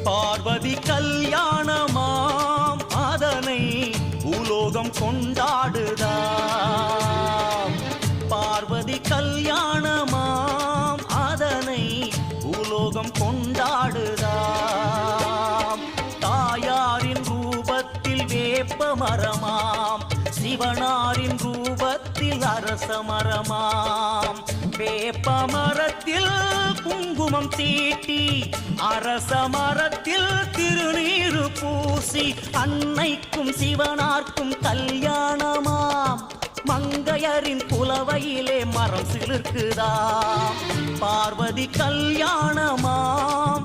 பார்வதி கல்யாணமாம் அதனை பூலோகம் கொண்டாடுதாம். பார்வதி கல்யாணமாம் அதனை பூலோகம் கொண்டாடுதாம். தாயாரின் ரூபத்தில் வேப்ப மரமாம், சிவனாரின் ரூபத்தில் அரச மரமாம். வேப்ப மரத்தில் குங்குமம் தீட்டி, அரச மரத்தில் திருநீரு பூசி, அன்னைக்கும் சிவனார்க்கும் கல்யாணமாம். மங்கையரின் புலவையிலே மரம் சிலிர்க்குதாம். பார்வதி கல்யாணமாம்